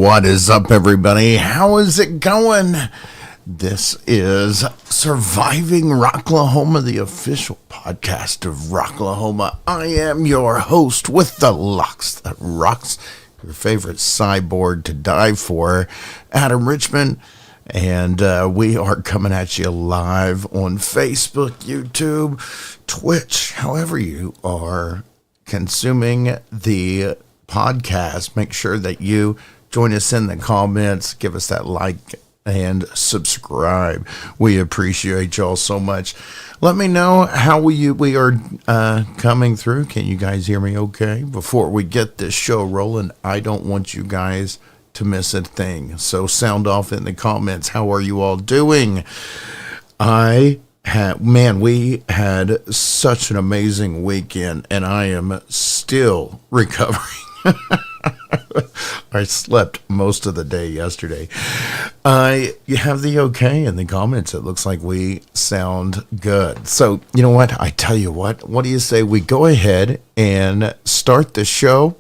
What is up, everybody? How is it going? This is Surviving Rocklahoma, the official podcast of Rocklahoma. I am your host with the locks that rocks, your favorite cyborg to die for, Adam Richmond. And we are coming at you live on Facebook, YouTube, Twitch, however you are consuming the podcast. Make sure that you join us in the comments, give us that like and subscribe. We appreciate y'all so much. Let me know how we are coming through. Can you guys hear me okay? Before we get this show rolling, I don't want you guys to miss a thing. So sound off in the comments. How are you all doing? We had such an amazing weekend, and I am still recovering. I slept most of the day yesterday. You have the okay in the comments. It looks like we sound good. So, you know what? I tell you what do you say we go ahead and start the show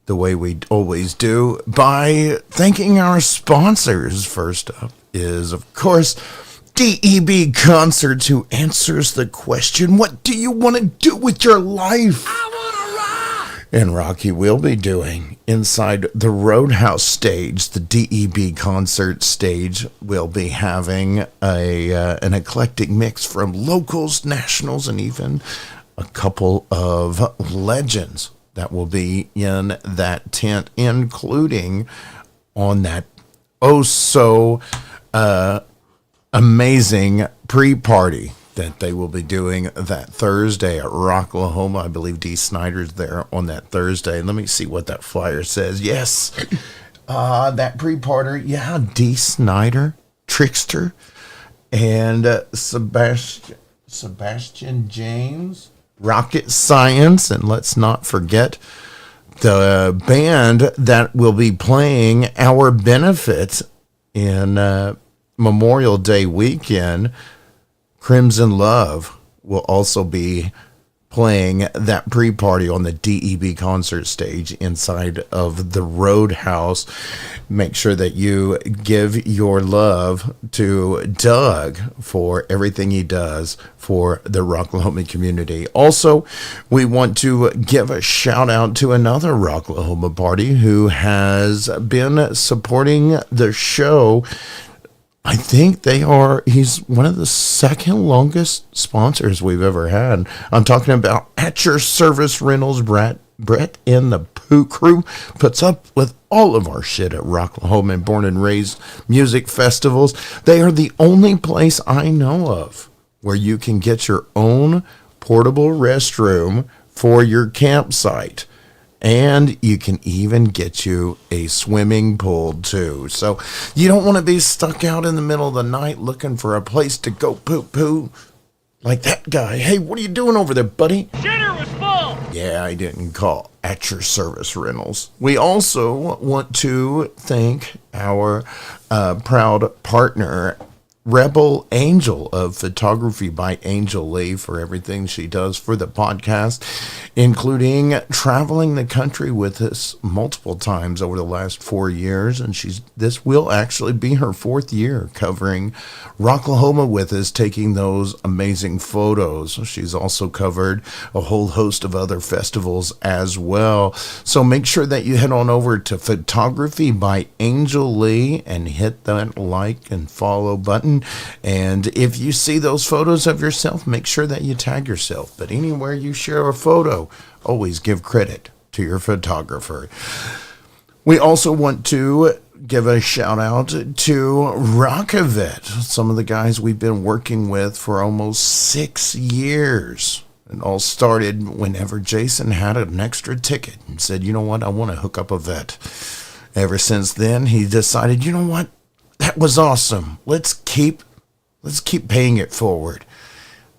the way we always do by thanking our sponsors. First up is, of course, DEB Concerts, who answers the question, what do you want to do with your life? I want to rock! And Rocky will be doing inside the Roadhouse stage. The DEB Concert stage will be having an eclectic mix from locals, nationals, and even a couple of legends that will be in that tent, including on that amazing pre-party that they will be doing that Thursday at Rocklahoma. I believe Dee Snider's there on that Thursday. Let me see what that flyer says. Yes, that pre-party. Yeah, Dee Snider, Trickster, and Sebastian James, Rocket Science, and let's not forget the band that will be playing our benefit in Memorial Day weekend. Crimson Love will also be playing that pre-party on the DEB concert stage inside of the Roadhouse. Make sure that you give your love to Doug for everything he does for the Rocklahoma community. Also, we want to give a shout out to another Rocklahoma party who has been supporting the show. I think he's one of the second longest sponsors we've ever had. I'm talking about At Your Service Rentals. Brett and the Pooh Crew puts up with all of our shit at Rocklahoma and Born and Raised music festivals. They are the only place I know of where you can get your own portable restroom for your campsite. And you can even get you a swimming pool, too. So you don't want to be stuck out in the middle of the night looking for a place to go poo-poo like that guy. Hey, what are you doing over there, buddy? Shitter was full! Yeah, I didn't call. At Your Service Rentals. We also want to thank our proud partner, Rebel Angel of Photography by Angel Lee, for everything she does for the podcast, including traveling the country with us multiple times over the last 4 years. And this will actually be her 4th year covering Rocklahoma with us, taking those amazing photos. She's also covered a whole host of other festivals as well. So make sure that you head on over to Photography by Angel Lee and hit that like and follow button. And if you see those photos of yourself, make sure that you tag yourself. But anywhere you share a photo, always give credit to your photographer. We also want to give a shout out to ROKAVET, some of the guys we've been working with for almost 6 years. It all started whenever Jason had an extra ticket and said, you know what, I want to hook up a vet. Ever since then, he decided, you know what, that was awesome. Let's keep paying it forward.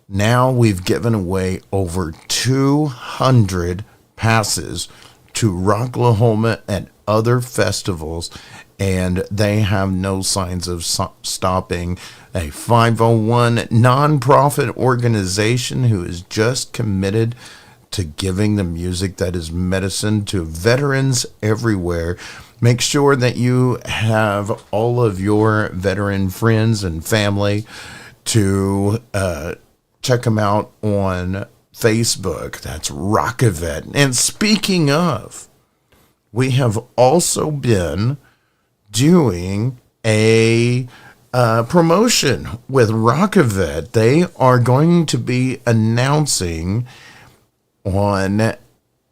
Now we've given away over 200 passes to Rocklahoma and other festivals, and they have no signs of stopping. A 501 nonprofit organization who is just committed to giving the music that is medicine to veterans everywhere. Make sure that you have all of your veteran friends and family to check them out on Facebook. That's ROKAVET. And speaking of, we have also been doing a promotion with ROKAVET. They are going to be announcing on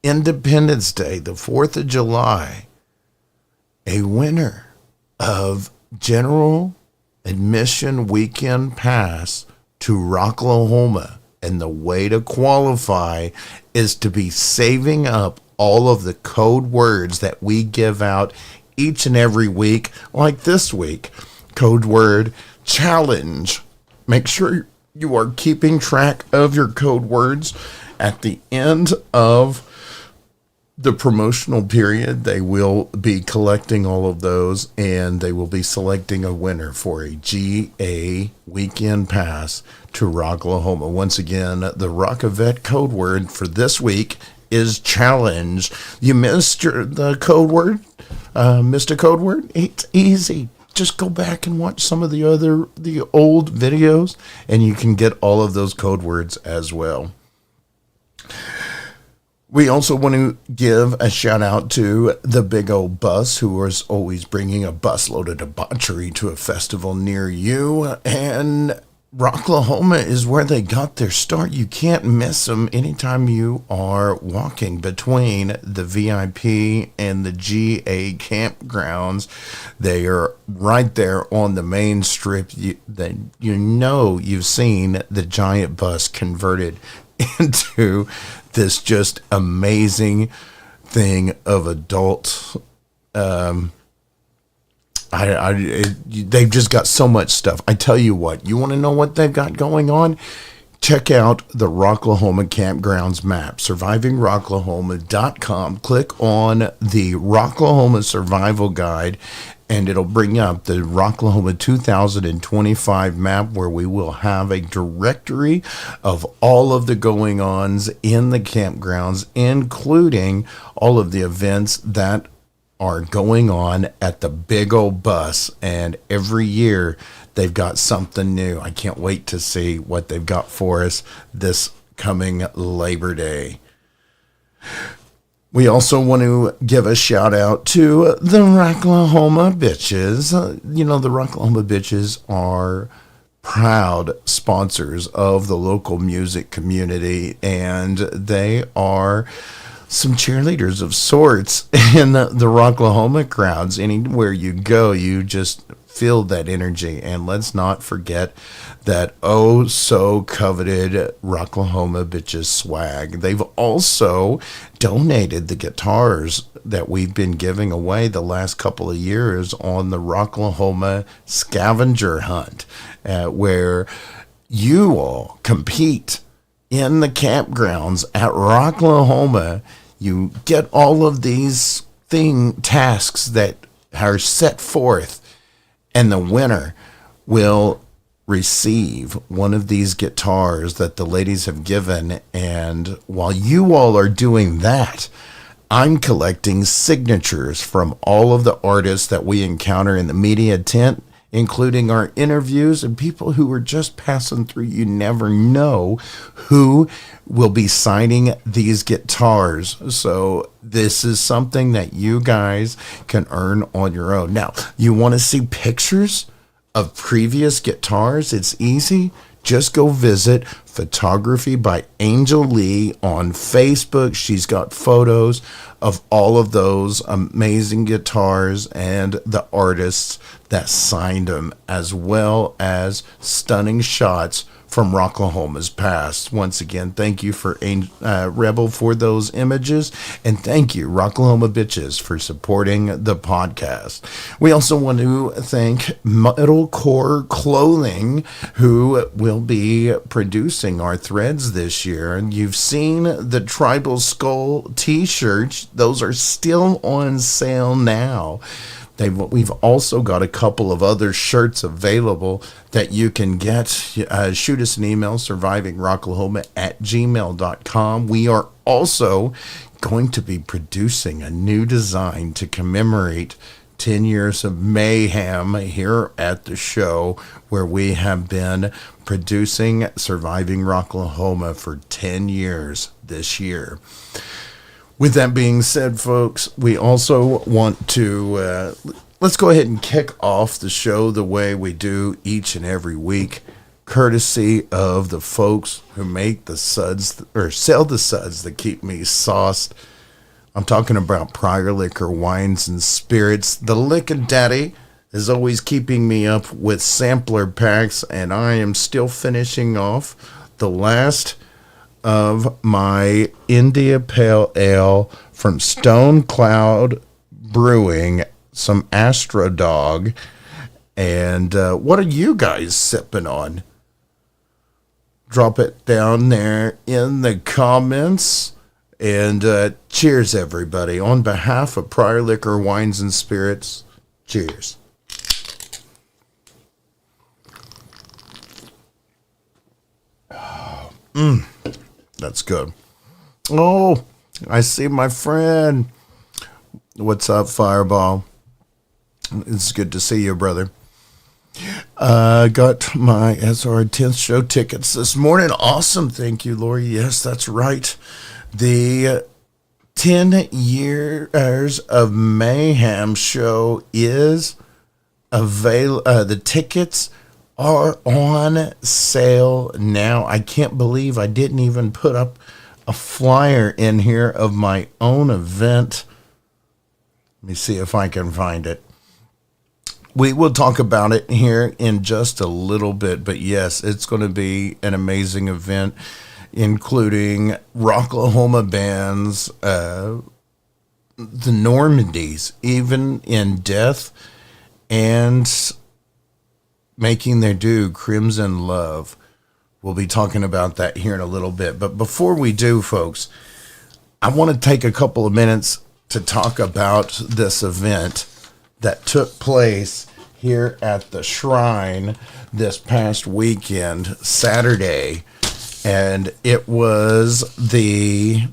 Independence Day, the 4th of July, a winner of general admission weekend pass to Rocklahoma. And the way to qualify is to be saving up all of the code words that we give out each and every week, like this week. Code word challenge. Make sure you are keeping track of your code words. At the end of the promotional period, they will be collecting all of those, and they will be selecting a winner for a GA weekend pass to Rocklahoma. Once again, the ROKAVET code word for this week is challenge. You missed the code word? Missed a code word? It's easy. Just go back and watch some of the old videos, and you can get all of those code words as well. We also want to give a shout out to the Big Old Bus, who is always bringing a busload of debauchery to a festival near you. And Rocklahoma is where they got their start. You can't miss them anytime you are walking between the VIP and the GA campgrounds. They are right there on the main strip. You've seen the giant bus converted into this just amazing thing of adult. They've just got so much stuff. I tell you what, you want to know what they've got going on? Check out the Rocklahoma Campgrounds map, survivingrocklahoma.com. Click on the Rocklahoma Survival Guide, and it'll bring up the Rocklahoma 2025 map, where we will have a directory of all of the going-ons in the campgrounds, including all of the events that are going on at the Big Old Bus. And every year they've got something new. I can't wait to see what they've got for us this coming Labor Day. We also want to give a shout out to the Rocklahoma Bitches. The Rocklahoma Bitches are proud sponsors of the local music community, and they are some cheerleaders of sorts in the Rocklahoma crowds. Anywhere you go, you just feel that energy. And let's not forget that oh so coveted Rocklahoma Bitches swag. They've also donated the guitars that we've been giving away the last couple of years on the Rocklahoma scavenger hunt, where you all compete in the campgrounds at Rocklahoma. You get all of these tasks that are set forth, and the winner will receive one of these guitars that the ladies have given. And while you all are doing that, I'm collecting signatures from all of the artists that we encounter in the media tent, including our interviews and people who are just passing through. You never know who will be signing these guitars. So this is something that you guys can earn on your own. Now, you want to see pictures of previous guitars? It's easy. Just go visit Photography by Angel Lee on Facebook. She's got photos of all of those amazing guitars and the artists that signed them, as well as stunning shots from Rocklahoma's past. Once again, thank you for Rebel for those images, and thank you, Rocklahoma Bitches, for supporting the podcast. We also want to thank Metalcore Clothing, who will be producing our threads this year. And you've seen the Tribal Skull t-shirts. Those are still on sale now. We've also got a couple of other shirts available that you can get. Shoot us an email, survivingrocklahoma@gmail.com. We are also going to be producing a new design to commemorate 10 years of mayhem here at the show, where we have been producing Surviving Rocklahoma for 10 years this year. With that being said, folks, we also want to let's go ahead and kick off the show the way we do each and every week, courtesy of the folks who make the suds or sell the suds that keep me sauced. I'm talking about Prior Liquor Wines and Spirits. The Lickin' Daddy is always keeping me up with sampler packs, and I am still finishing off the last of my India Pale Ale from Stone Cloud Brewing, some Astro Dog. And what are you guys sipping on? Drop it down there in the comments. And cheers, everybody. On behalf of Prior Liquor Wines and Spirits, cheers. That's good. Oh, I see my friend. What's up, Fireball? It's good to see you, brother. Got my SR 10th show tickets this morning. Awesome. Thank you, Lori. Yes, that's right. The 10 years of mayhem show is available. The tickets are on sale now. I can't believe I didn't even put up a flyer in here of my own event. Let me see if I can find it. We will talk about it here in just a little bit, but yes, it's going to be an amazing event, including Rocklahoma bands, the Normandies, even in death, and making their due, Crimson Love. We'll be talking about that here in a little bit. But before we do, folks, I want to take a couple of minutes to talk about this event that took place here at the Shrine this past weekend, Saturday. And it was the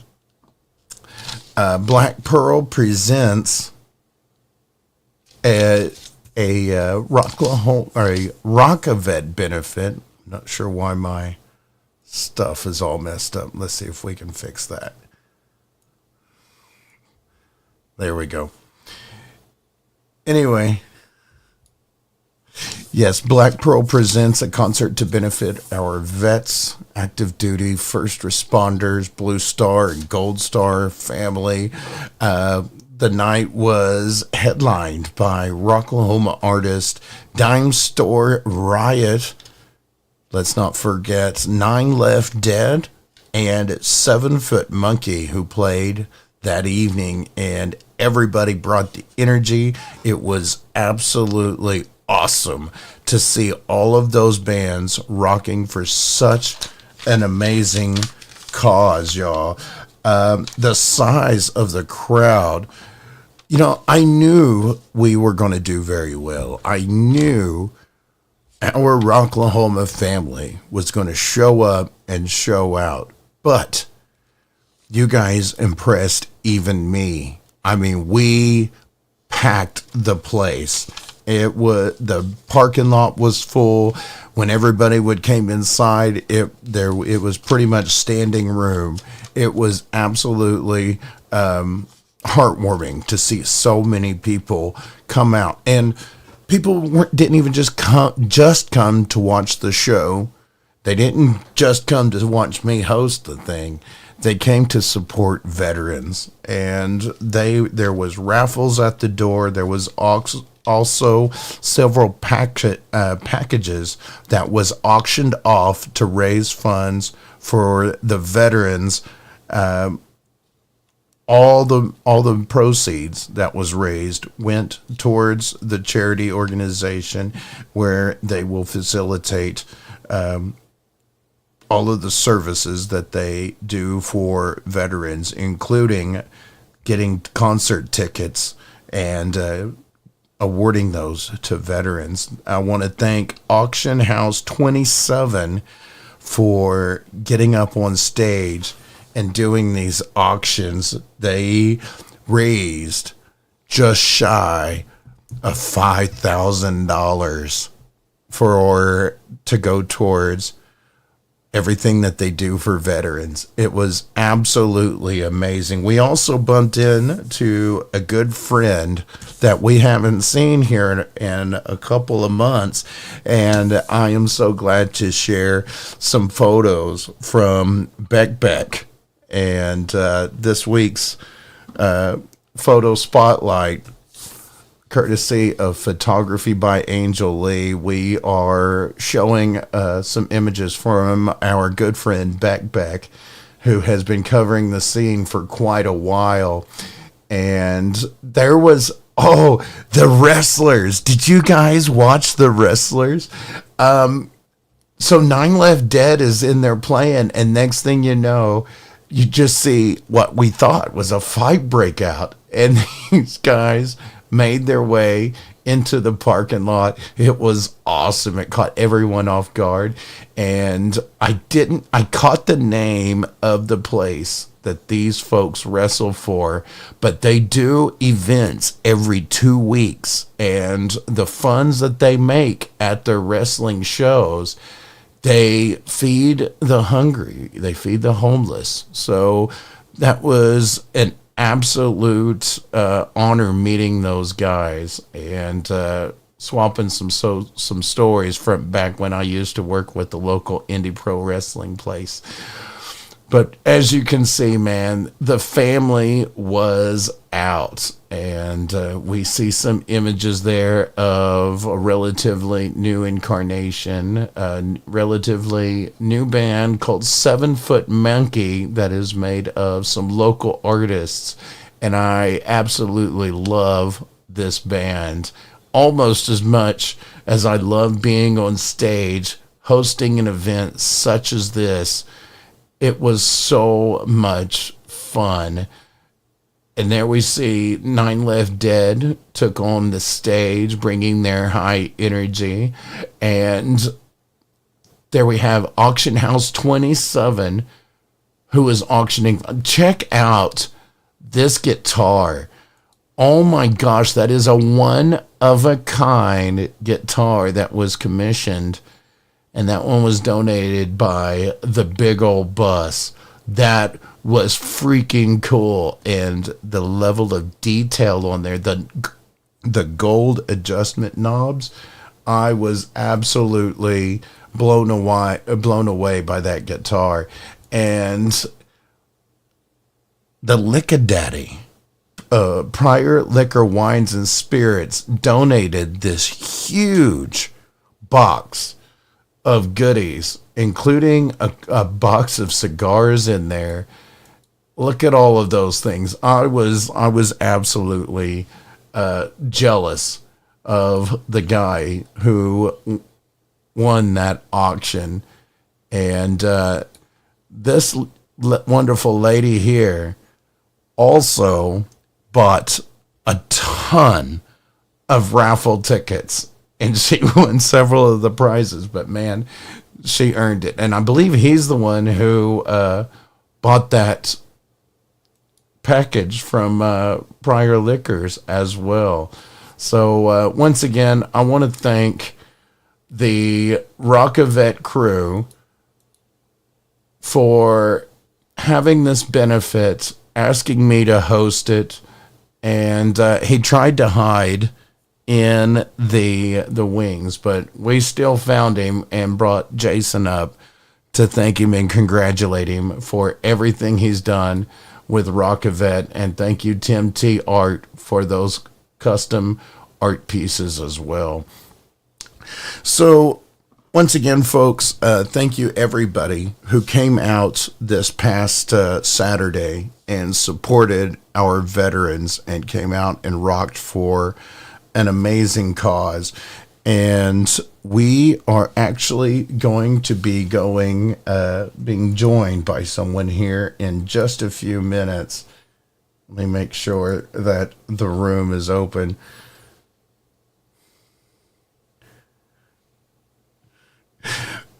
Black Pearl Presents a Rocklahoma or a ROKAVET benefit. Not sure why my stuff is all messed up. Let's see if we can fix that. There we go. Anyway, yes, Black Pearl presents a concert to benefit our vets, active duty, first responders, Blue Star and Gold Star family. The night was headlined by Rocklahoma artist Dime Store Riot. Let's not forget 9 Left Dead and 7 Foot Monkey, who played that evening, and everybody brought the energy. It was absolutely awesome to see all of those bands rocking for such an amazing cause, y'all. The size of the crowd, you know, I knew we were going to do very well. I knew our Rocklahoma family was going to show up and show out, but you guys impressed even me. I mean, we packed the place. It was, the parking lot was full. When everybody came inside, it was pretty much standing room. It was absolutely heartwarming to see so many people come out, and people didn't even just come to watch the show. They didn't just come to watch me host the thing. They came to support veterans, and there was raffles at the door. There was also several packages that was auctioned off to raise funds for the veterans. All the proceeds that was raised went towards the charity organization, where they will facilitate all of the services that they do for veterans, including getting concert tickets and awarding those to veterans. I want to thank Auction House 27 for getting up on stage and doing these auctions, they raised just shy of $5,000 for to go towards everything that they do for veterans. It was absolutely amazing. We also bumped into a good friend that we haven't seen here in a couple of months, and I am so glad to share some photos from Beck and this week's photo spotlight, courtesy of Photography by Angel Lee. We are showing some images from our good friend Beck, who has been covering the scene for quite a while. And there was, the wrestlers. Did you guys watch the wrestlers? So 9 Left Dead is in there playing, and next thing you know, you just see what we thought was a fight breakout. And these guys made their way into the parking lot. It was awesome. It caught everyone off guard. And I caught the name of the place that these folks wrestle for, but they do events every 2 weeks. And the funds that they make at their wrestling shows, they feed the hungry, they feed the homeless. So that was an absolute honor meeting those guys and swapping some stories from back when I used to work with the local indie pro wrestling place. But as you can see, man, the family was out, and we see some images there of a relatively new incarnation, a relatively new band called 7 Foot Monkey that is made of some local artists, and I absolutely love this band almost as much as I love being on stage hosting an event such as this. It was so much fun. And there we see 9 Left Dead took on the stage, bringing their high energy. And there we have Auction House 27, who is auctioning. Check out this guitar. Oh my gosh, that is a one-of-a-kind guitar that was commissioned. And that one was donated by the Big Old Bus. That was freaking cool. And the level of detail on there, the gold adjustment knobs, I was absolutely blown away by that guitar. And the Lickadaddy, Prior Liquor Wines and Spirits, donated this huge box of goodies, including a box of cigars in there. Look at all of those things. I was absolutely jealous of the guy who won that auction. And this wonderful lady here also bought a ton of raffle tickets. And she won several of the prizes, but man, she earned it. And I believe he's the one who bought that package from Prior Liquors as well. So once again, I want to thank the ROKAVET crew for having this benefit, asking me to host it. And he tried to hide in the wings, but we still found him and brought Jason up to thank him and congratulate him for everything he's done with ROKAVET. And thank you, Tim T. Art, for those custom art pieces as well. So once again, folks, thank you everybody who came out this past Saturday and supported our veterans and came out and rocked for an amazing cause. And we are actually going to be being joined by someone here in just a few minutes. Let me make sure that the room is open.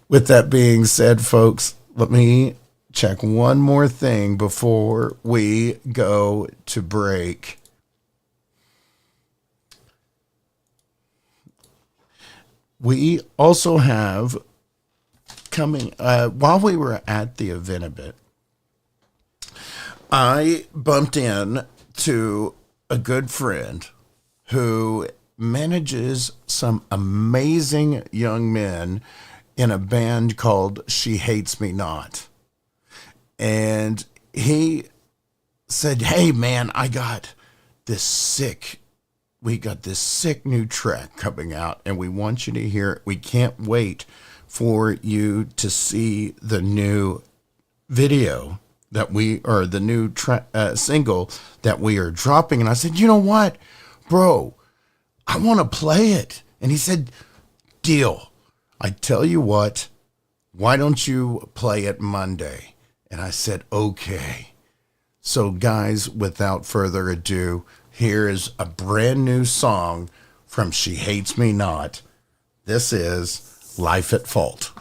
With that being said, folks, let me check one more thing before we go to break. We also have coming, while we were at the event a bit, I bumped in to a good friend who manages some amazing young men in a band called She Hates Me Not. And he said, hey man, we got this sick new track coming out and we want you to hear it. We can't wait for you to see the new video the new single that we are dropping. And I said, you know what, bro, I want to play it. And he said, deal. I tell you what, why don't you play it Monday? And I said, okay. So guys, without further ado, here is a brand new song from She Hates Me Not. This is Life at Fault.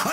For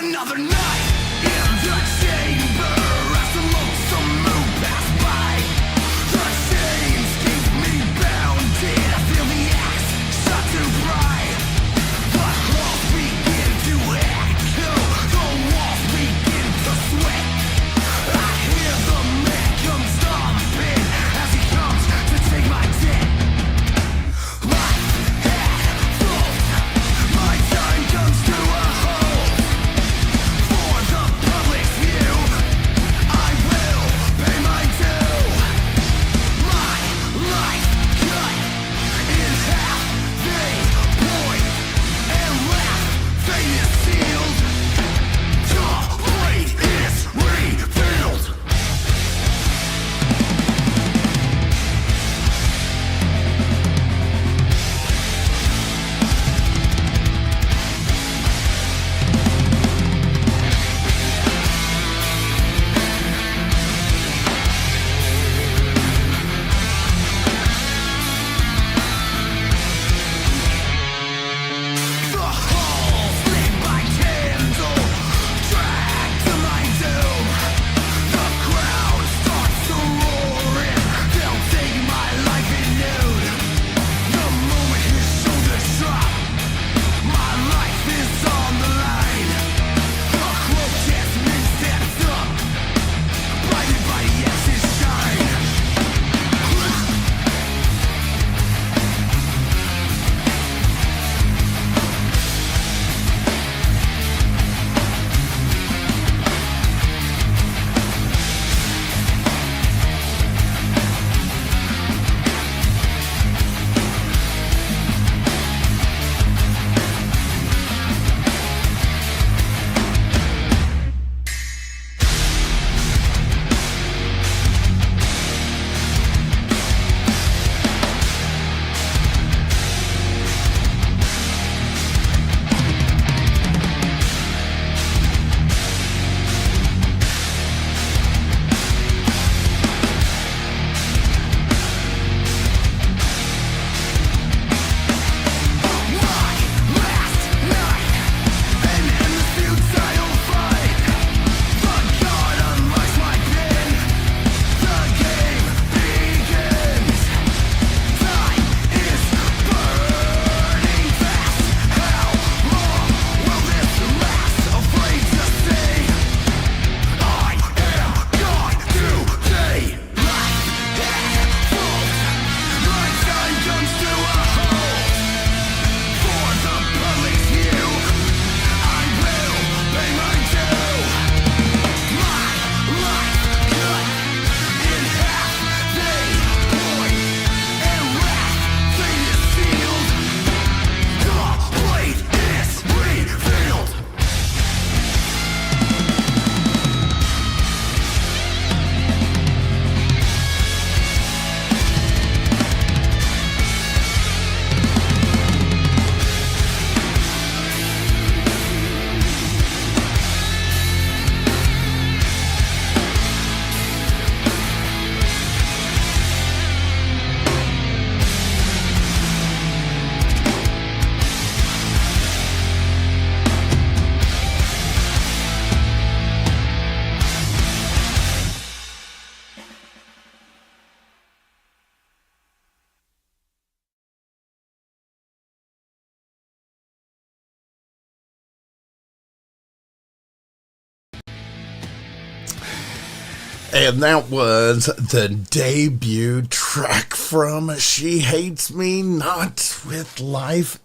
And that was the debut track from She Hates Me Not with Life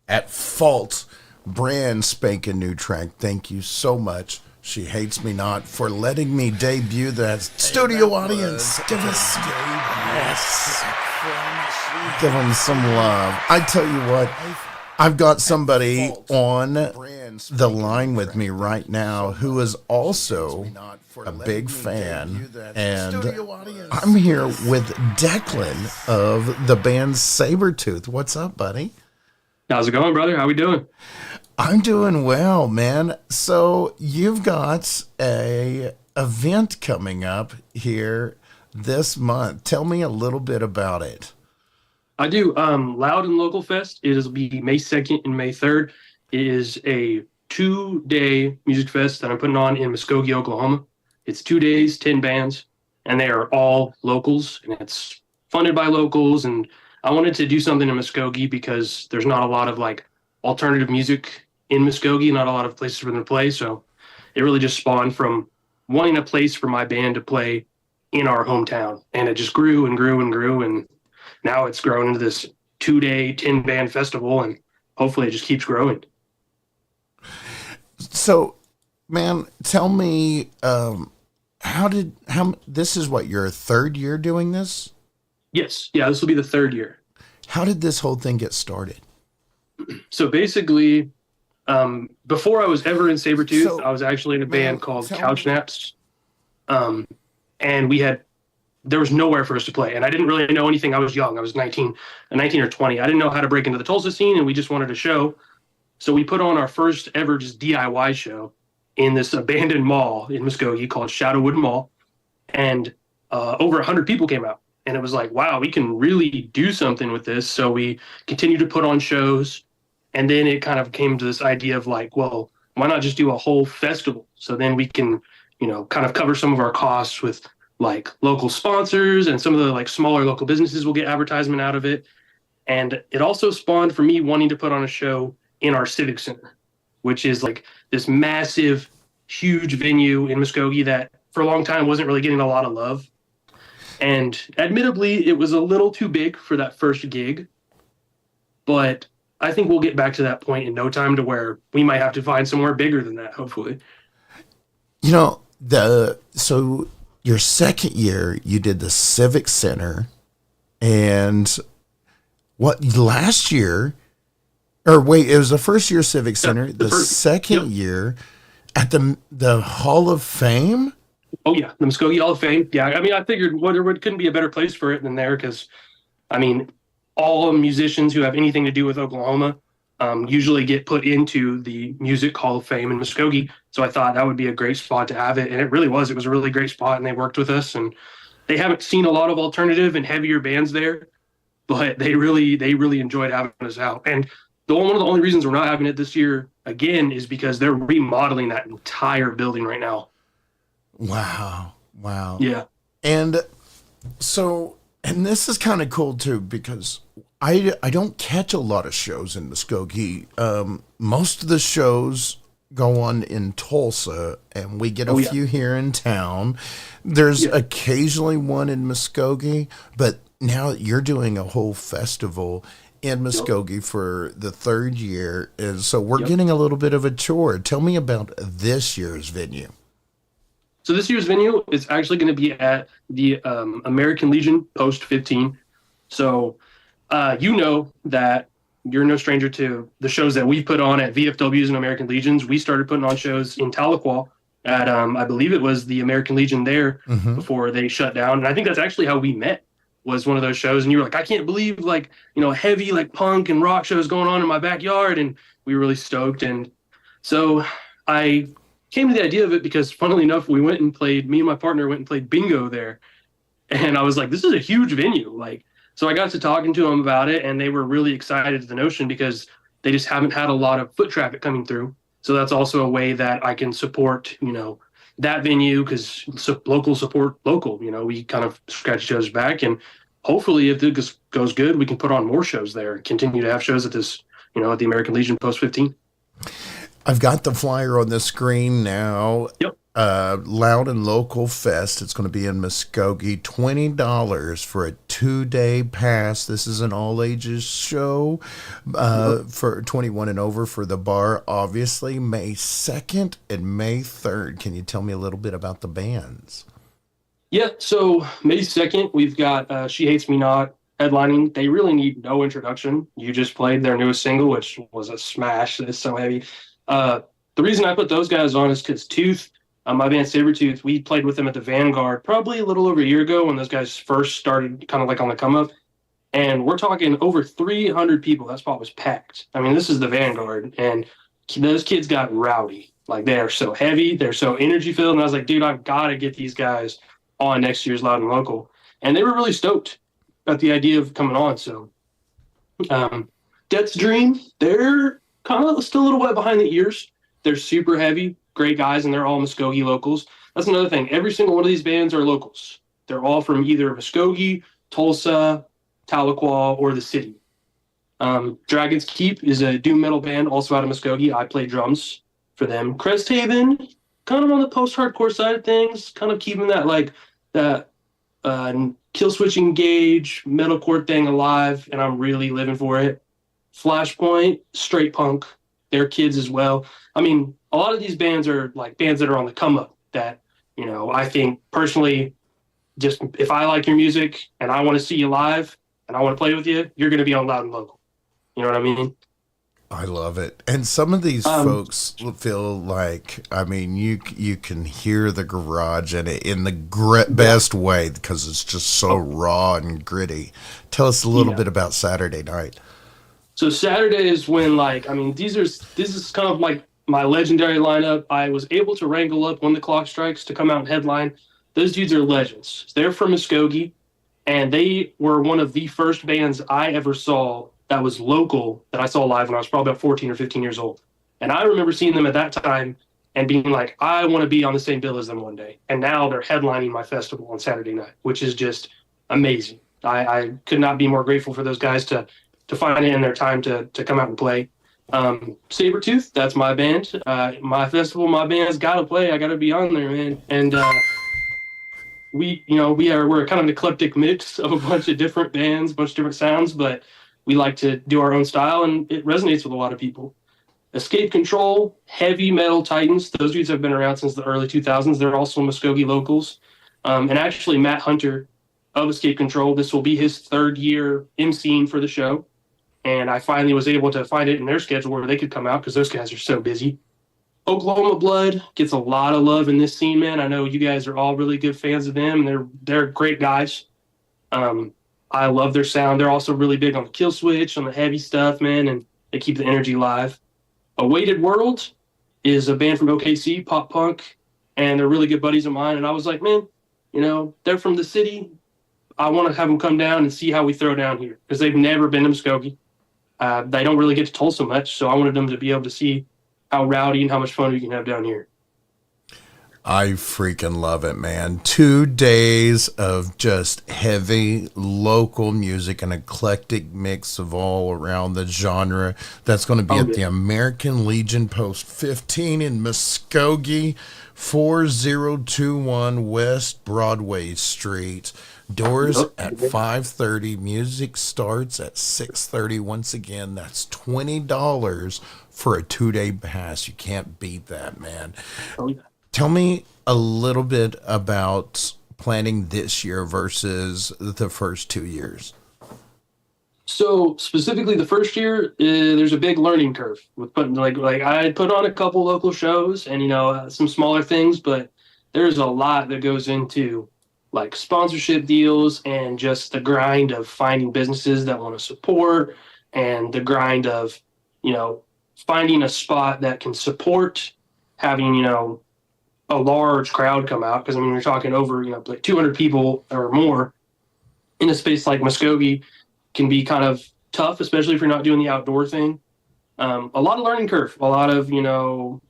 at Fault. Brand spanking new track. Thank you so much, She Hates Me Not, for letting me debut that studio audience. Give us yes. Give them some love. I tell you what, I've got somebody on the line with me right now who is also a big fan, and I'm here with Declan of the band Sabertooth. What's up, buddy? How's it going, brother? How we doing? I'm doing well, man. So you've got a event coming up here this month. Tell me a little bit about it. I do. Loud and Local Fest. It will be May 2nd and May 3rd. It is a 2-day music fest that I'm putting on in Muskogee, Oklahoma. It's 2 days, 10 bands, and they are all locals, and it's funded by locals. And I wanted to do something in Muskogee because there's not a lot of like alternative music in Muskogee, not a lot of places for them to play. So it really just spawned from wanting a place for my band to play in our hometown. And it just grew and grew and grew. And now it's grown into this 2-day, 10-band festival, and hopefully it just keeps growing. So, man, tell me, this is what, your third year doing this? Yes. Yeah, this will be the 3rd year. How did this whole thing get started? So basically, before I was ever in Sabertooth, I was actually in a band called Couch Naps. And there was nowhere for us to play. And I didn't really know anything. I was young. I was 19 or 20. I didn't know how to break into the Tulsa scene, and we just wanted a show. So we put on our first ever just DIY show in this abandoned mall in Muskogee called Shadowwood Mall. And over 100 people came out. And it was like, wow, we can really do something with this. So we continued to put on shows. And then it kind of came to this idea of like, well, why not just do a whole festival? So then we can, kind of cover some of our costs with like local sponsors, and some of the like smaller local businesses will get advertisement out of it. And it also spawned for me wanting to put on a show in our Civic Center, which is like this massive, huge venue in Muskogee that for a long time wasn't really getting a lot of love. And admittedly, it was a little too big for that first gig, but I think we'll get back to that point in no time to where we might have to find somewhere bigger than that, hopefully. So your second year, you did the Civic Center, and last year, or wait, it was the first year Civic Center, the second year at the Hall of Fame? Oh, yeah, the Muskogee Hall of Fame. Yeah, I mean, I figured there couldn't be a better place for it than there because, I mean, all musicians who have anything to do with Oklahoma usually get put into the Music Hall of Fame in Muskogee. So I thought that would be a great spot to have it. And it really was. It was a really great spot, and they worked with us. And they haven't seen a lot of alternative and heavier bands there, but they really enjoyed having us out. And one of the only reasons we're not having it this year again is because they're remodeling that entire building right now. Wow. Yeah. And so, and this is kind of cool too, because I don't catch a lot of shows in Muskogee. Most of the shows go on in Tulsa, and we get a few here in town. There's occasionally one in Muskogee, but now you're doing a whole festival in Muskogee for the 3rd year, and so we're getting a little bit of a tour. Tell me about this year's venue. So this year's venue is actually going to be at the American Legion Post 15. So that you're no stranger to the shows that we put on at VFWs and American Legions. We started putting on shows in Tahlequah at, I believe it was the American Legion there before they shut down. And I think that's actually how we met, was one of those shows. And you were like, I can't believe heavy like punk and rock shows going on in my backyard. And we were really stoked. And so I came to the idea of it because, funnily enough, me and my partner went and played bingo there. And I was like, this is a huge venue. So I got to talking to them about it, and they were really excited at the notion because they just haven't had a lot of foot traffic coming through. So that's also a way that I can support, that venue, because local support local. We kind of scratch each other's back, and hopefully if it goes good, we can put on more shows there and continue to have shows at this, at the American Legion Post 15. I've got the flyer on the screen now. Yep. Loud and Local Fest. It's going to be in Muskogee. $20 for a 2-day pass. This is an all ages show for 21 and over for the bar, obviously. May 2nd and May 3rd. Can you tell me a little bit about the bands? Yeah, so May 2nd, we've got She Hates Me Not headlining. They really need no introduction. You just played their newest single, which was a smash. It's so heavy. The reason I put those guys on is because Tooth, my band Sabertooth, we played with them at the Vanguard probably a little over a year ago when those guys first started kind of like on the come up. And we're talking over 300 people. That spot was packed. I mean, this is the Vanguard, and those kids got rowdy. Like, they are so heavy. They're so energy filled. And I was like, dude, I've got to get these guys on next year's Loud and Local. And they were really stoked at the idea of coming on. So Death's Dream, they're kind of still a little wet behind the ears. They're super heavy, great guys, and they're all Muskogee locals. That's another thing. Every single one of these bands are locals. They're all from either Muskogee, Tulsa, Tahlequah, or the city. Dragon's Keep is a doom metal band also out of Muskogee. I play drums for them. Cresthaven, kind of on the post-hardcore side of things, kind of keeping that kill switch engage metalcore thing alive, and I'm really living for it. Flashpoint, straight punk, they're kids as well. I mean, a lot of these bands are like bands that are on the come up that, I think personally, just if I like your music and I want to see you live and I want to play with you, you're going to be on Loud and Local. You know what I mean? I love it. And some of these folks feel like, I mean, you can hear the garage in the best way because it's just so raw and gritty. Tell us a little bit about Saturday night. So Saturday is when, this is kind of like my legendary lineup. I was able to wrangle up When the Clock Strikes to come out and headline. Those dudes are legends. They're from Muskogee, and they were one of the first bands I ever saw that was local that I saw live when I was probably about 14 or 15 years old. And I remember seeing them at that time and being like, I want to be on the same bill as them one day. And now they're headlining my festival on Saturday night, which is just amazing. I could not be more grateful for those guys to find it in their time to come out and play. Sabertooth, that's my band. My festival, my band's got to play. I got to be on there, man. And we're kind of an eclectic mix of a bunch of different bands, a bunch of different sounds, but we like to do our own style, and it resonates with a lot of people. Escape Control, heavy metal titans. Those dudes have been around since the early 2000s. They're also Muskogee locals. And actually, Matt Hunter of Escape Control, this will be his third year emceeing for the show. And I finally was able to find it in their schedule where they could come out because those guys are so busy. Oklahoma Blood gets a lot of love in this scene, man. I know you guys are all really good fans of them. They're great guys. I love their sound. They're also really big on the kill switch, on the heavy stuff, man, and they keep the energy live. Awaited World is a band from OKC, pop punk, and they're really good buddies of mine. And I was like, man, they're from the city. I want to have them come down and see how we throw down here because they've never been to Muskogee. They don't really get to Tulsa much, so I wanted them to be able to see how rowdy and how much fun we can have down here. I freaking love it, man. 2 days of just heavy local music, an eclectic mix of all around the genre. That's going to be at the American Legion Post 15 in Muskogee, 4021 West Broadway Street. Doors at 5:30. Music starts at 6:30. Once again, that's $20 for a 2-day pass. You can't beat that, man. Oh, yeah. Tell me a little bit about planning this year versus the first 2 years. So specifically the first year, there's a big learning curve with putting like I put on a couple local shows and some smaller things, but there's a lot that goes into like sponsorship deals and just the grind of finding businesses that want to support and the grind of finding a spot that can support having a large crowd come out, because we're talking over like 200 people or more in a space like Muskogee can be kind of tough, especially if you're not doing the outdoor thing. A lot of learning curve, a lot of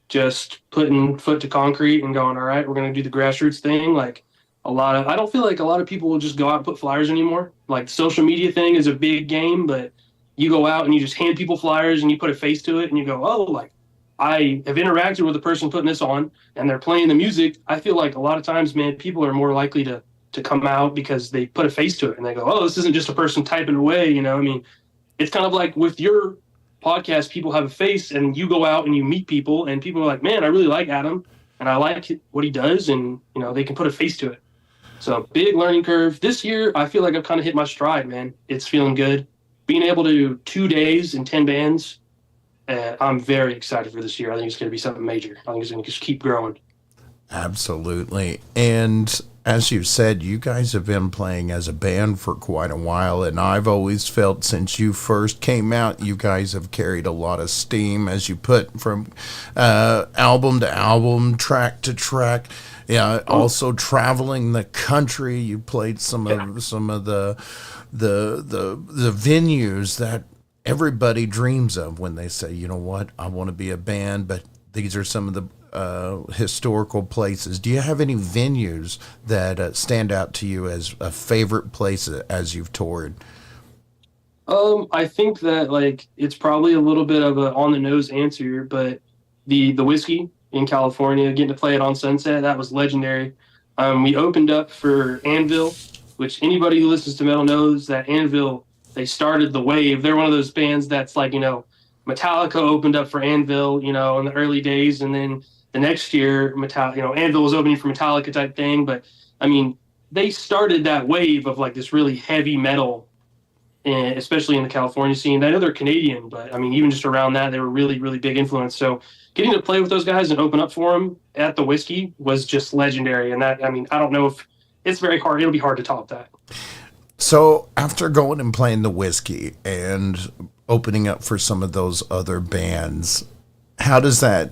just putting foot to concrete and going, all right, we're going to do the grassroots thing. I don't feel like a lot of people will just go out and put flyers anymore. Like the social media thing is a big game, but you go out and you just hand people flyers and you put a face to it and you go, oh, I have interacted with the person putting this on and they're playing the music, I feel like a lot of times, man, people are more likely to come out because they put a face to it and they go, oh, this isn't just a person typing away. You know, I mean, it's kind of like with your podcast, people have a face and you go out and you meet people and people are like, man, I really like Adam and I like what he does. And, you know, they can put a face to it. So big learning curve. This year, I feel like I've kind of hit my stride, man. It's feeling good. Being able to do 2 days and 10 bands, I'm very excited for this year. I think it's going to be something major. I think it's going to just keep growing. Absolutely. And as you said, you guys have been playing as a band for quite a while, and I've always felt since you first came out, you guys have carried a lot of steam, as you put, from album to album, track to track. Yeah, also traveling the country. You played some of the venues that everybody dreams of when they say, you know what, I want to be a band, but these are some of the historical places. Do you have any venues that stand out to you as a favorite place as you've toured? I think that like it's probably a little bit of a on the nose answer, but the whiskey in California, getting to play it on Sunset, that was legendary. We opened up for Anvil, which anybody who listens to metal knows that Anvil, they started the wave. They're one of those bands that's like, you know, Metallica opened up for Anvil, you know, in the early days, and then the next year, Anvil was opening for Metallica type thing. But I mean, they started that wave of like this really heavy metal, especially in the California scene. I know they're Canadian, but I mean, even just around that, they were really, really big influence. So getting to play with those guys and open up for them at the Whiskey was just legendary. And that, I mean, I don't know if it's very hard. It'll be hard to top that. So after going and playing the Whiskey and opening up for some of those other bands, how does that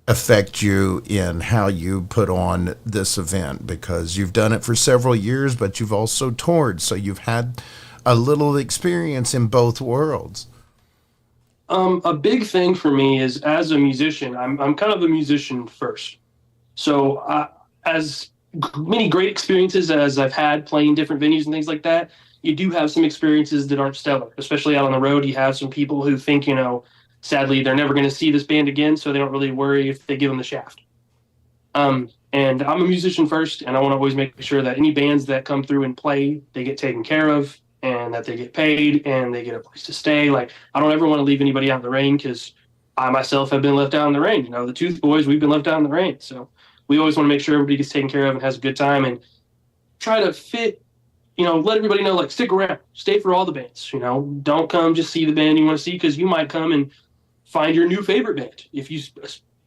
affect you in how you put on this event? Because you've done it for several years, but you've also toured, so you've had a little experience in both worlds. A big thing for me is as a musician, I'm kind of a musician first. So as many great experiences as I've had playing different venues and things like that, you do have some experiences that aren't stellar, especially out on the road. You have some people who think, you know, sadly, they're never going to see this band again, so they don't really worry if they give them the shaft. And I'm a musician first, and I want to always make sure that any bands that come through and play, they get taken care of, and that they get paid, and they get a place to stay. Like, I don't ever want to leave anybody out in the rain, because I myself have been left out in the rain. You know, the Tooth Boys, we've been left out in the rain. So we always want to make sure everybody gets taken care of and has a good time, and try to fit, you know, let everybody know, like, stick around, stay for all the bands. You know, don't come just see the band you want to see, because you might come and find your new favorite band. If you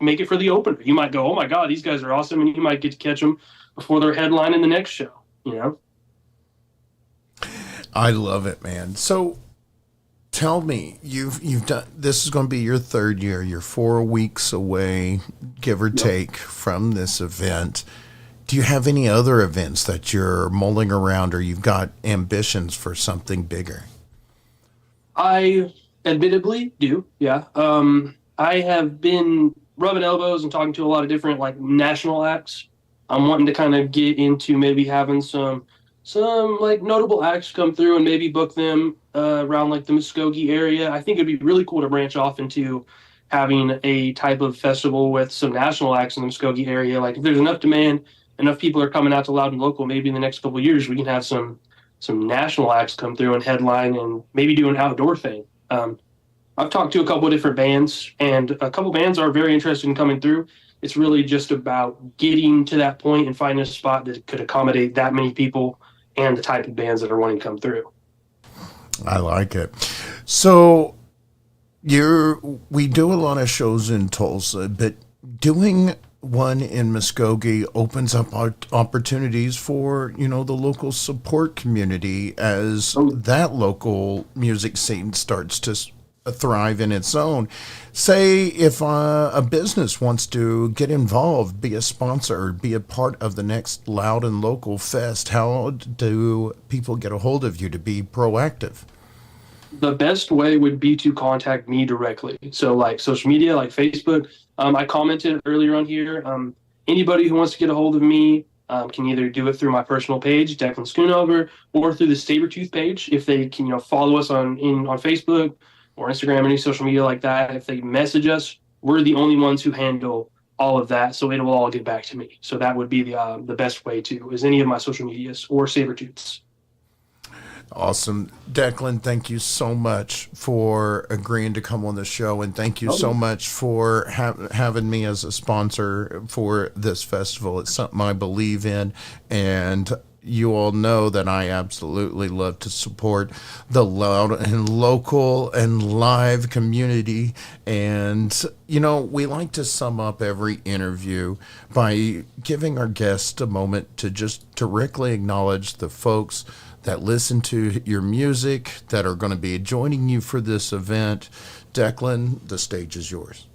make it for the opener, you might go, oh my God, these guys are awesome. And you might get to catch them before they're headlining the next show, you know? I love it, man. So tell me, you've done, this is going to be your third year. You're 4 weeks away, give or take, from this event. Do you have any other events that you're mulling around, or you've got ambitions for something bigger? I admittedly do, yeah. I have been rubbing elbows and talking to a lot of different like national acts. I'm wanting to kind of get into maybe having some like notable acts come through and maybe book them around like the Muskogee area. I think it'd be really cool to branch off into having a type of festival with some national acts in the Muskogee area. Like if there's enough demand, enough people are coming out to Loud and Local, maybe in the next couple of years we can have some national acts come through and headline and maybe do an outdoor thing. I've talked to a couple of different bands, and a couple bands are very interested in coming through. It's really just about getting to that point and finding a spot that could accommodate that many people and the type of bands that are wanting to come through. I like it. So we do a lot of shows in Tulsa, but doing one in Muskogee opens up opportunities for, you know, the local support community as that local music scene starts to thrive in its own. Say if a business wants to get involved, be a sponsor, be a part of the next Loud and Local Fest, how do people get a hold of you to be proactive? The best way would be to contact me directly. So like social media, like Facebook. I commented earlier on here. Anybody who wants to get a hold of me can either do it through my personal page, Declan Schoonover, or through the Sabertooth page. If they can, you know, follow us on Facebook or Instagram, any social media like that. If they message us, we're the only ones who handle all of that, so it will all get back to me. So that would be the best way to, is any of my social medias or Sabertooths. Awesome. Declan, thank you so much for agreeing to come on the show. And thank you so much for having me as a sponsor for this festival. It's something I believe in. And you all know that I absolutely love to support the loud and local and live community. And, you know, we like to sum up every interview by giving our guests a moment to just directly acknowledge the folks that listen to your music, that are going to be joining you for this event. Declan, the stage is yours.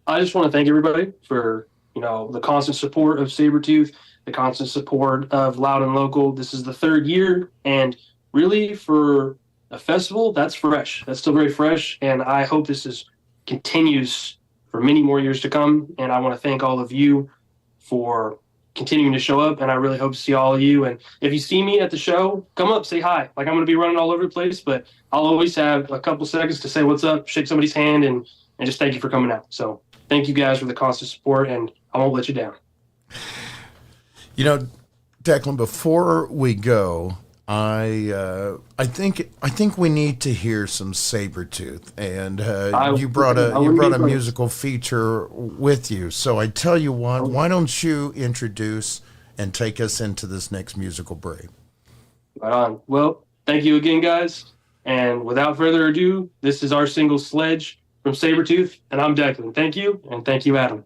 I just want to thank everybody for, you know, the constant support of Sabertooth, the constant support of Loud and Local. This is the 3rd year, and really for a festival, that's fresh. That's still very fresh, and I hope this continues for many more years to come. And I want to thank all of you for continuing to show up, and I really hope to see all of you. And if you see me at the show, come up, say hi. Like, I'm going to be running all over the place, but I'll always have a couple seconds to say what's up, shake somebody's hand, and just thank you for coming out. So thank you guys for the constant support, and I won't let you down. You know, Declan, before we go, I think we need to hear some Sabertooth, and you brought a musical feature with you. So I tell you what, why don't you introduce and take us into this next musical break? Right on. Well, thank you again, guys. And without further ado, this is our single "Sledge" from Sabertooth, and I'm Declan. Thank you, and thank you, Adam.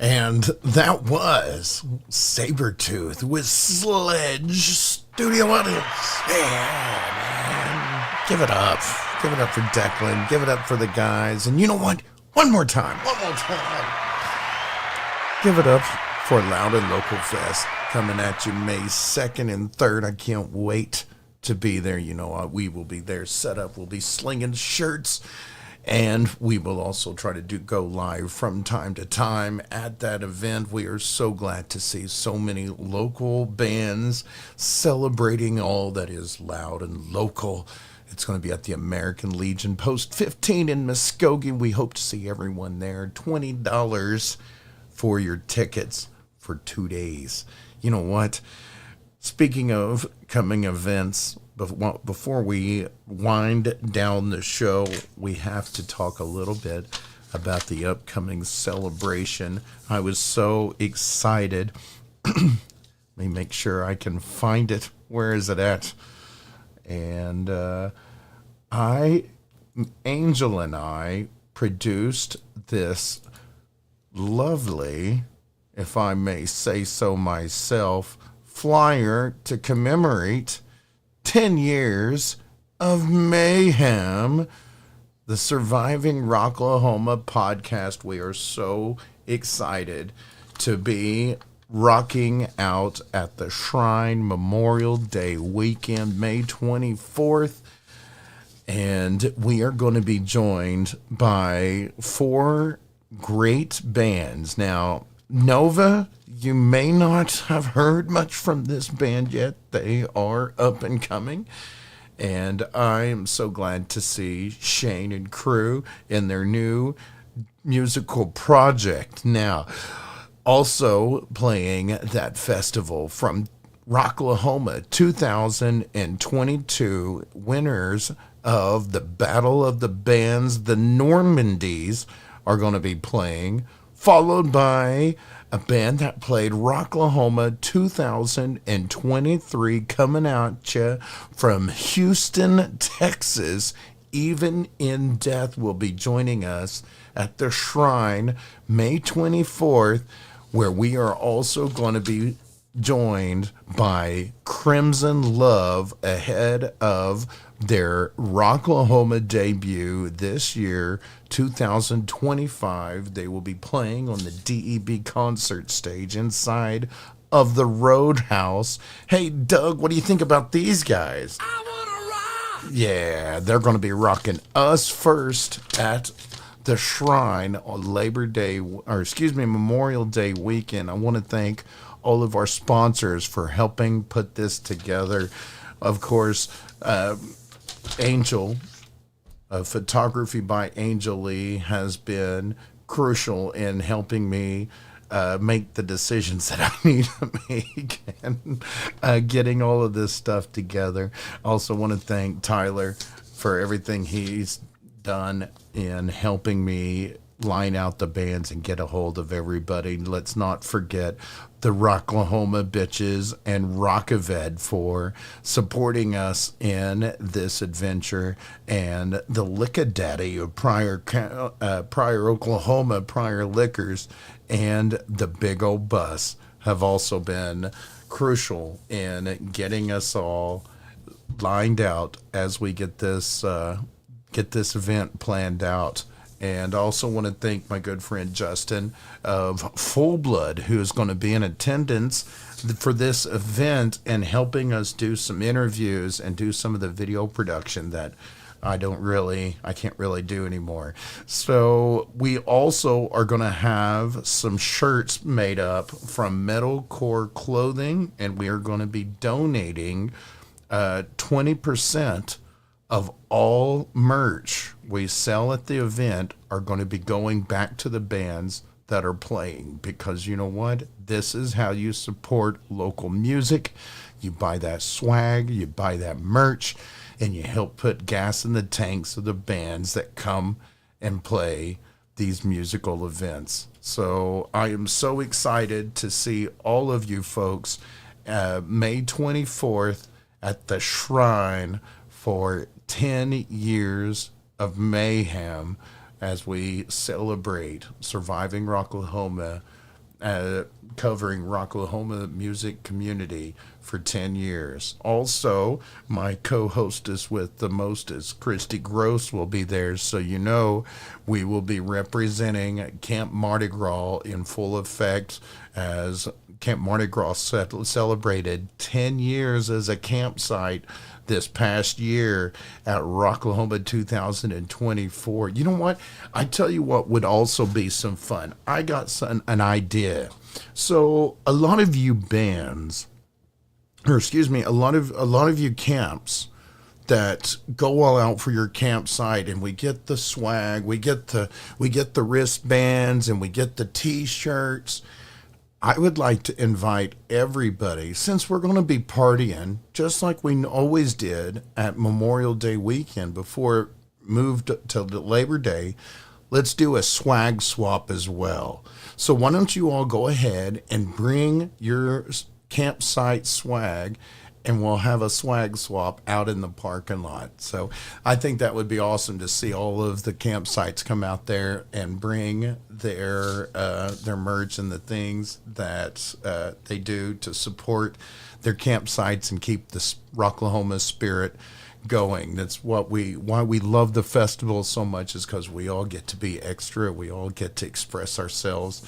And that was Sabertooth with Sledge Studio Audience. Yeah, man. Give it up. Give it up for Declan. Give it up for the guys. And you know what? One more time. Give it up for Loud and Local Fest coming at you May 2nd and 3rd. I can't wait to be there. You know, we will be there set up. We'll be slinging shirts. And we will also try to go live from time to time at that event. We are so glad to see so many local bands celebrating all that is loud and local. It's going to be at the American Legion Post 15 in Muskogee. We hope to see everyone there. $20 for your tickets for 2 days. You know what? Speaking of coming events, before we wind down the show, we have to talk a little bit about the upcoming celebration. I was so excited. Let me make sure I can find it. Where is it at? And Angel and I produced this lovely, if I may say so myself, flyer to commemorate 10 years of mayhem, the Surviving Rocklahoma podcast. We are so excited to be rocking out at the Shrine Memorial Day weekend, May 24th. And we are going to be joined by 4 great bands. Now, Nova, you may not have heard much from this band yet. They are up and coming. And I am so glad to see Shane and crew in their new musical project. Now, also playing that festival from Rocklahoma 2022, winners of the Battle of the Bands, the Normandies, are going to be playing, followed by a band that played Rocklahoma 2023, coming at you from Houston, Texas. Even in Death will be joining us at the Shrine May 24th, where we are also going to be joined by Crimson Love ahead of their Rocklahoma debut this year, 2025. They will be playing on the DEB concert stage inside of the Roadhouse. Hey, Doug, what do you think about these guys? I wanna rock! Yeah, they're going to be rocking us first at the Shrine on Memorial Day weekend. I want to thank all of our sponsors for helping put this together. Of course, Angel, photography by Angel Lee, has been crucial in helping me make the decisions that I need to make and getting all of this stuff together. Also want to thank Tyler for everything he's done in helping me line out the bands and get a hold of everybody. Let's not forget the Rocklahoma bitches and ROKAVET for supporting us in this adventure, and the Lick-a-Daddy of Prior Oklahoma, Prior Liquors, and the Big Old Bus have also been crucial in getting us all lined out as we get this event planned out. And I also want to thank my good friend Justin of Full Blood, who is going to be in attendance for this event and helping us do some interviews and do some of the video production that I can't really do anymore. So we also are going to have some shirts made up from Metalcore Clothing, and we are going to be donating 20% of all merch we sell at the event are going to be going back to the bands that are playing, because you know what? This is how you support local music. You buy that swag, you buy that merch, and you help put gas in the tanks of the bands that come and play these musical events. So I am so excited to see all of you folks May 24th at the Shrine for 10 years of mayhem as we celebrate Surviving Rocklahoma covering Rocklahoma music community for 10 years. Also, my co-hostess with the mostest, Christy Gross, will be there, so you know we will be representing Camp Mardi Gras in full effect, as Camp Mardi Gras celebrated 10 years as a campsite this past year at Rocklahoma 2024. You know what? I tell you what would also be some fun. I got an idea. So a lot of you bands, or excuse me, a lot of you camps that go all out for your campsite, and we get the swag, we get the wristbands, and we get the t-shirts. I would like to invite everybody, since we're going to be partying just like we always did at Memorial Day weekend before it moved to Labor Day. Let's do a swag swap as well. So why don't you all go ahead and bring your campsite swag, and we'll have a swag swap out in the parking lot. So I think that would be awesome to see all of the campsites come out there and bring their merch and the things that they do to support their campsites and keep the Rocklahoma spirit going. That's why we love the festival so much, is because we all get to be extra. We all get to express ourselves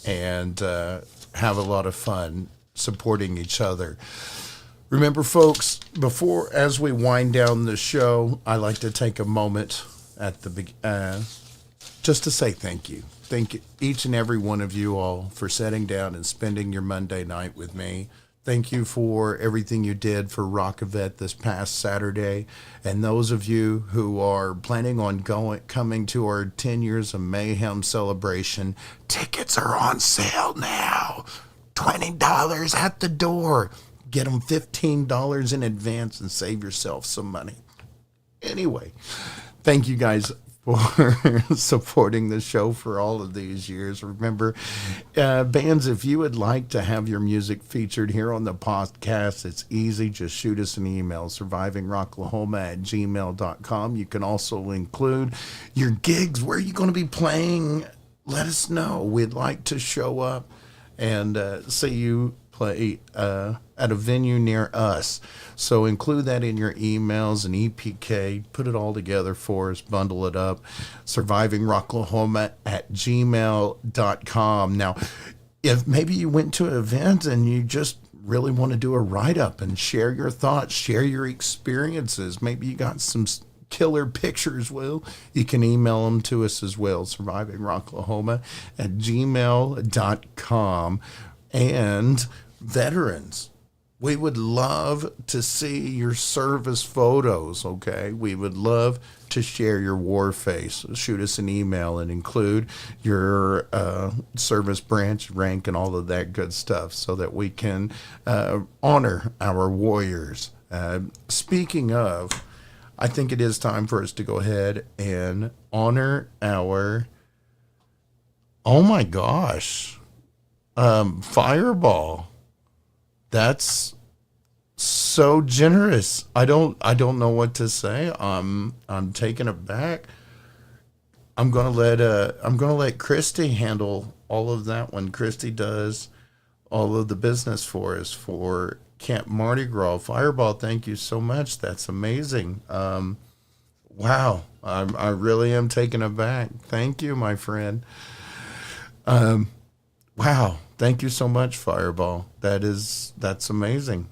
and have a lot of fun supporting each other. Remember, folks, as we wind down the show, I like to take a moment at the just to say thank you. Thank you, each and every one of you all, for sitting down and spending your Monday night with me. Thank you for everything you did for ROKAVET this past Saturday. And those of you who are planning on coming to our 10 Years of Mayhem celebration, tickets are on sale now. $20 at the door. Get them $15 in advance and save yourself some money. Anyway, thank you guys for supporting the show for all of these years. Remember, bands, if you would like to have your music featured here on the podcast, it's easy. Just shoot us an email, survivingrocklahoma@gmail.com. You can also include your gigs. Where are you going to be playing? Let us know. We'd like to show up and see you play at a venue near us. So include that in your emails and EPK. Put it all together for us. Bundle it up. survivingrocklahoma@gmail.com. Now, if maybe you went to an event and you just really want to do a write-up and share your thoughts, share your experiences, maybe you got some killer pictures, well, you can email them to us as well, survivingrocklahoma@gmail.com. And veterans, we would love to see your service photos, okay? We would love to share your war face. Shoot us an email and include your service branch, rank, and all of that good stuff so that we can honor our warriors. Speaking of, I think it is time for us to go ahead and honor our, oh my gosh, Fireball. That's so generous. I don't know what to say. I'm taken aback. I'm gonna let Christy handle all of that when Christy does all of the business for us for Camp Mardi Gras. Fireball, thank you so much. That's amazing. Wow, I really am taken aback. Thank you, my friend. Wow, thank you so much, Fireball. That's amazing.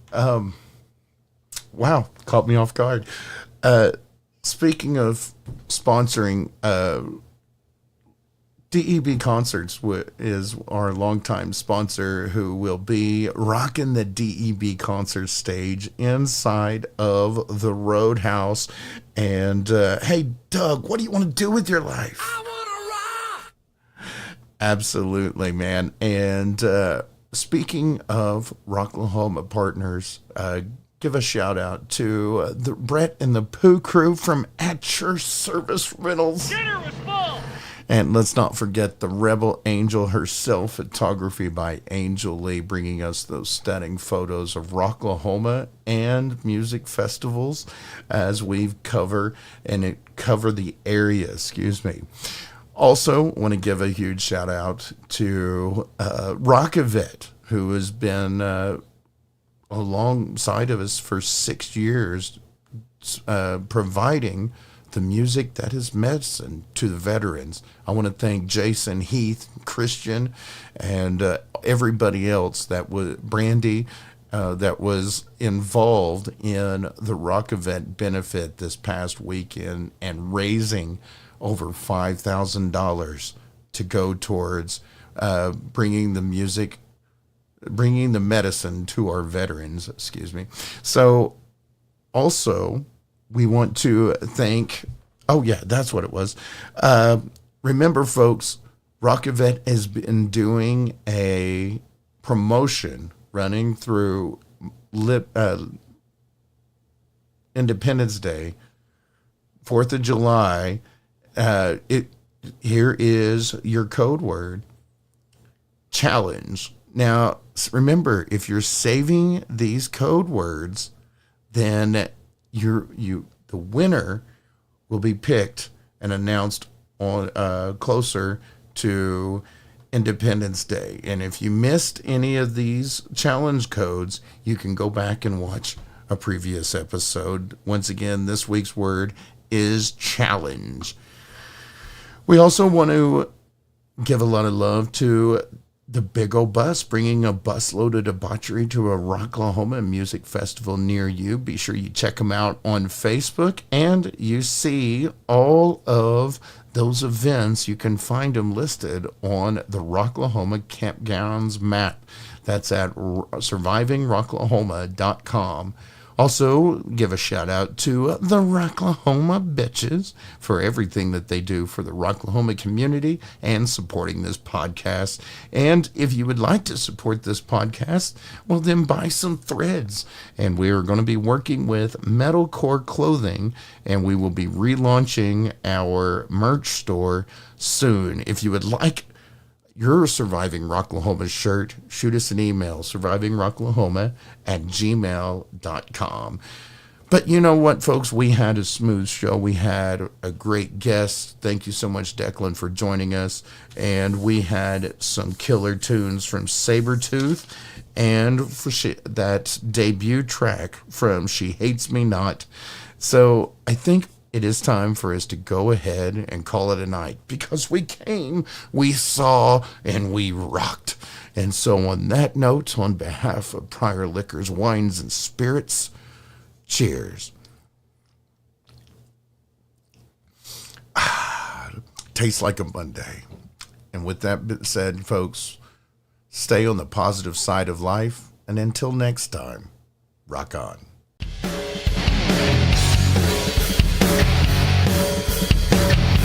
Wow, caught me off guard. Speaking of sponsoring, DEB Concerts is our longtime sponsor, who will be rocking the DEB concert stage inside of the Roadhouse. And hey, Doug, what do you want to do with your life? I want to rock! Absolutely, man. And speaking of Rocklahoma partners, give a shout out to the Brett and the Pooh crew from At Your Service Rentals. Dinner was full. And let's not forget the Rebel Angel herself, photography by Angel Lee, bringing us those stunning photos of Rocklahoma and music festivals as we cover the area, Also, want to give a huge shout out to ROKAVET, who has been alongside of us for 6 years, providing the music that is medicine to the veterans. I want to thank Jason, Heath, Christian, and everybody else that was Brandy that was involved in the ROKAVET benefit this past weekend and raising over $5,000 to go towards bringing the medicine to our veterans. Excuse me. So also, we want to thank, oh yeah, that's what it was. Remember, folks, ROKAVET has been doing a promotion running through Independence Day, 4th of July. Here is your code word, challenge. Now, remember, if you're saving these code words, then the winner will be picked and announced on closer to Independence Day. And if you missed any of these challenge codes, you can go back and watch a previous episode. Once again, this week's word is challenge. We also want to give a lot of love to the Big O Bus, bringing a busload of debauchery to a Rocklahoma music festival near you. Be sure you check them out on Facebook, and you see all of those events. You can find them listed on the Rocklahoma Campgrounds map. That's at survivingrocklahoma.com. Also, give a shout out to the Rocklahoma Bitches for everything that they do for the Rocklahoma community and supporting this podcast. And if you would like to support this podcast, well, then buy some threads. And we are going to be working with Metalcore Clothing, and we will be relaunching our merch store soon. If you would like your Surviving Rocklahoma shirt, shoot us an email, survivingrocklahoma@gmail.com. But you know what, folks? We had a smooth show. We had a great guest. Thank you so much, Declan, for joining us. And we had some killer tunes from Sabertooth and for that debut track from She Hates Me Not. So I think it is time for us to go ahead and call it a night, because we came, we saw, and we rocked. And so on that note, on behalf of Prior Liquors, Wines, and Spirits, cheers. Tastes like a Monday. And with that said, folks, stay on the positive side of life. And until next time, rock on.